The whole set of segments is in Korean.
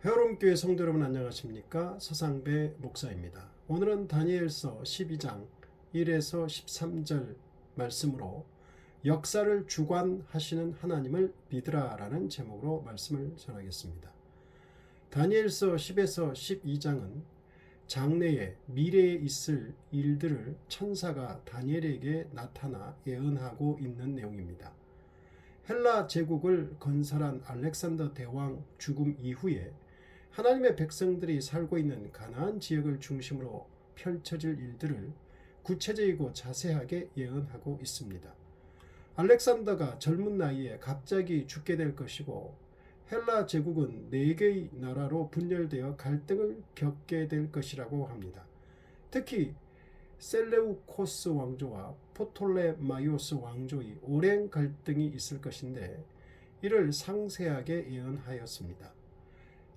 헤어롬교회 성도 여러분 안녕하십니까? 서상배 목사입니다. 오늘은 다니엘서 12장 1에서 13절 말씀으로 역사를 주관하시는 하나님을 믿으라 라는 제목으로 말씀을 전하겠습니다. 다니엘서 10에서 12장은 장래에 미래에 있을 일들을 천사가 다니엘에게 나타나 예언하고 있는 내용입니다. 헬라 제국을 건설한 알렉산더 대왕 죽음 이후에 하나님의 백성들이 살고 있는 가나안 지역을 중심으로 펼쳐질 일들을 구체적이고 자세하게 예언하고 있습니다. 알렉산더가 젊은 나이에 갑자기 죽게 될 것이고 헬라 제국은 4개의 나라로 분열되어 갈등을 겪게 될 것이라고 합니다. 특히 셀레우코스 왕조와 포톨레마이오스 왕조의 오랜 갈등이 있을 것인데 이를 상세하게 예언하였습니다.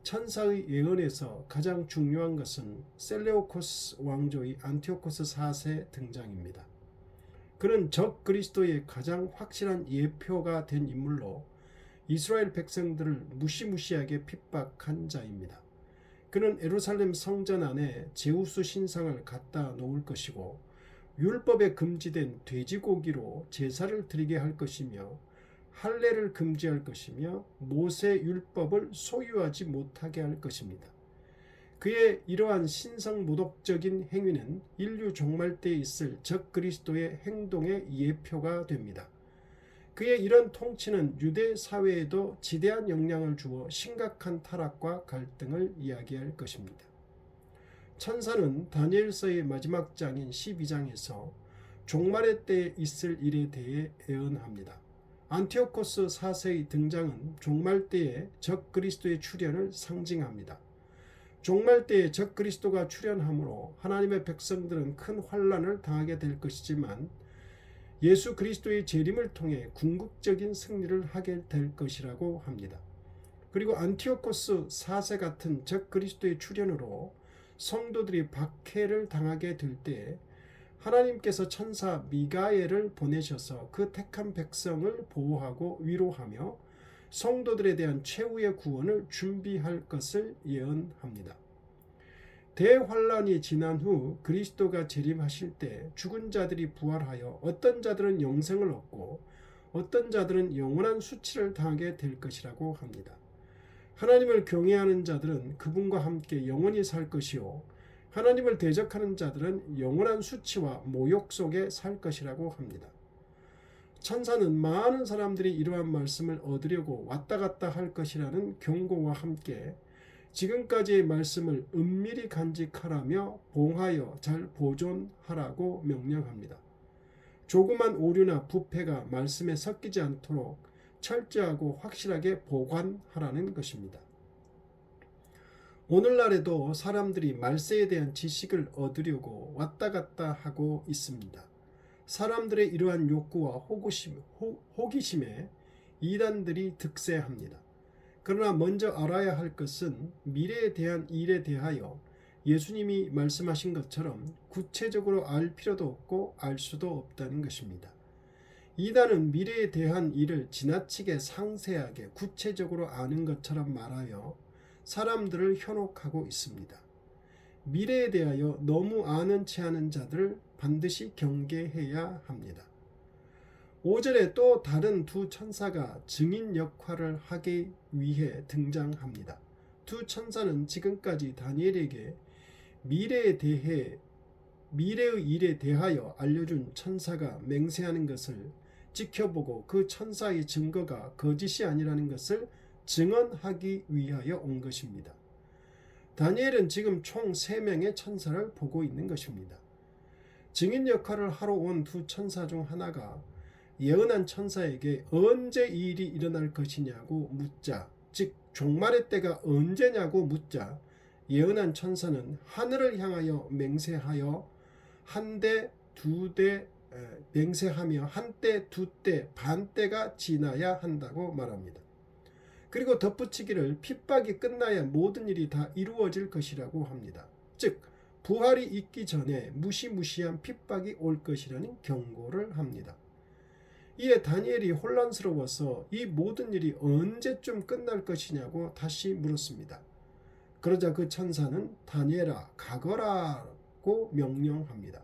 천사의 예언에서 가장 중요한 것은 셀레우코스 왕조의 안티오코스 4세 등장입니다. 그는 적 그리스도의 가장 확실한 예표가 된 인물로 이스라엘 백성들을 무시무시하게 핍박한 자입니다. 그는 예루살렘 성전 안에 제우스 신상을 갖다 놓을 것이고 율법에 금지된 돼지고기로 제사를 드리게 할 것이며 할례를 금지할 것이며 모세 율법을 소유하지 못하게 할 것입니다. 그의 이러한 신성모독적인 행위는 인류 종말 때에 있을 적 그리스도의 행동의 예표가 됩니다. 그의 이런 통치는 유대 사회에도 지대한 영향을 주어 심각한 타락과 갈등을 이야기할 것입니다. 천사는 다니엘서의 마지막 장인 12장에서 종말의 때에 있을 일에 대해 예언합니다. 안티오코스 4세의 등장은 종말 때의 적 그리스도의 출현을 상징합니다. 종말 때에 적 그리스도가 출현함으로 하나님의 백성들은 큰 환난을 당하게 될 것이지만 예수 그리스도의 재림을 통해 궁극적인 승리를 하게 될 것이라고 합니다. 그리고 안티오코스 4세 같은 적 그리스도의 출현으로 성도들이 박해를 당하게 될 때 하나님께서 천사 미가엘을 보내셔서 그 택한 백성을 보호하고 위로하며 성도들에 대한 최후의 구원을 준비할 것을 예언합니다. 대환란이 지난 후 그리스도가 재림하실 때 죽은 자들이 부활하여 어떤 자들은 영생을 얻고 어떤 자들은 영원한 수치를 당하게 될 것이라고 합니다. 하나님을 경외하는 자들은 그분과 함께 영원히 살 것이요 하나님을 대적하는 자들은 영원한 수치와 모욕 속에 살 것이라고 합니다. 천사는 많은 사람들이 이러한 말씀을 얻으려고 왔다 갔다 할 것이라는 경고와 함께 지금까지의 말씀을 은밀히 간직하라며 봉하여 잘 보존하라고 명령합니다. 조그만 오류나 부패가 말씀에 섞이지 않도록 철저하고 확실하게 보관하라는 것입니다. 오늘날에도 사람들이 말세에 대한 지식을 얻으려고 왔다 갔다 하고 있습니다. 사람들의 이러한 욕구와 호기심에 이단들이 득세합니다. 그러나 먼저 알아야 할 것은 미래에 대한 일에 대하여 예수님이 말씀하신 것처럼 구체적으로 알 필요도 없고 알 수도 없다는 것입니다. 이단은 미래에 대한 일을 지나치게 상세하게 구체적으로 아는 것처럼 말하여 사람들을 현혹하고 있습니다. 미래에 대하여 너무 아는 체 하는 자들을 반드시 경계해야 합니다. 5절에 또 다른 두 천사가 증인 역할을 하기 위해 등장합니다. 두 천사는 지금까지 다니엘에게 미래의 일에 대하여 알려준 천사가 맹세하는 것을 지켜보고 그 천사의 증거가 거짓이 아니라는 것을 증언하기 위하여 온 것입니다. 다니엘은 지금 총 3명의 천사를 보고 있는 것입니다. 증인 역할을 하러 온 두 천사 중 하나가 예언한 천사에게 언제 이 일이 일어날 것이냐고 묻자, 즉 종말의 때가 언제냐고 묻자 예언한 천사는 하늘을 향하여 맹세하며 한때 두 때 반 때가 지나야 한다고 말합니다. 그리고 덧붙이기를 핍박이 끝나야 모든 일이 다 이루어질 것이라고 합니다. 즉 부활이 있기 전에 무시무시한 핍박이 올 것이라는 경고를 합니다. 이에 다니엘이 혼란스러워서 이 모든 일이 언제쯤 끝날 것이냐고 다시 물었습니다. 그러자 그 천사는 다니엘아 가거라고 명령합니다.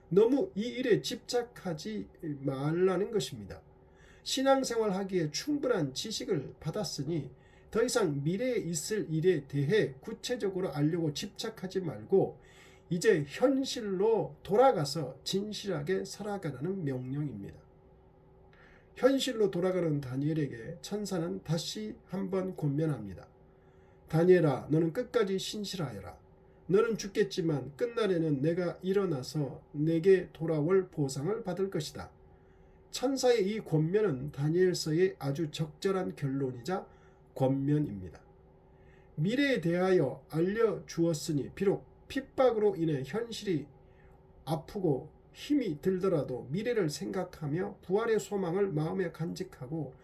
너무 이 일에 집착하지 말라는 것입니다. 신앙생활 하기에 충분한 지식을 받았으니 더 이상 미래에 있을 일에 대해 구체적으로 알려고 집착하지 말고 이제 현실로 돌아가서 진실하게 살아가라는 명령입니다. 현실로 돌아가는 다니엘에게 천사는 다시 한번 권면합니다. 다니엘아, 너는 끝까지 신실하여라. 너는 죽겠지만 끝날에는 내가 일어나서 내게 돌아올 보상을 받을 것이다. 천사의 이 권면은 다니엘서의 아주 적절한 결론이자 권면입니다. 미래에 대하여 알려주었으니 비록 핍박으로 인해 현실이 아프고 힘이 들더라도 미래를 생각하며 부활의 소망을 마음에 간직하고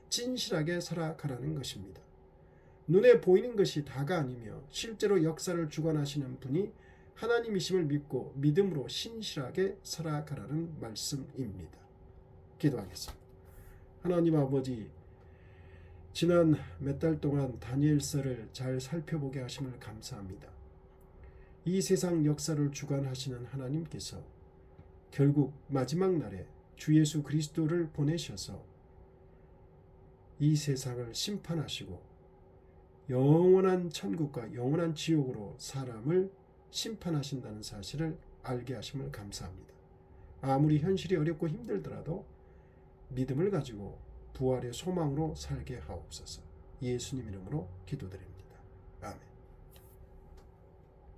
진실하게 살아가라는 것입니다. 눈에 보이는 것이 다가 아니며 실제로 역사를 주관하시는 분이 하나님이심을 믿고 믿음으로 신실하게 살아가라는 말씀입니다. 기도하겠습니다. 하나님 아버지, 지난 몇 달 동안 다니엘서를 잘 살펴보게 하심을 감사합니다. 이 세상 역사를 주관하시는 하나님께서 결국 마지막 날에 주 예수 그리스도를 보내셔서 이 세상을 심판하시고 영원한 천국과 영원한 지옥으로 사람을 심판하신다는 사실을 알게 하심을 감사합니다. 아무리 현실이 어렵고 힘들더라도 믿음을 가지고 부활의 소망으로 살게 하옵소서. 예수님 이름으로 기도드립니다.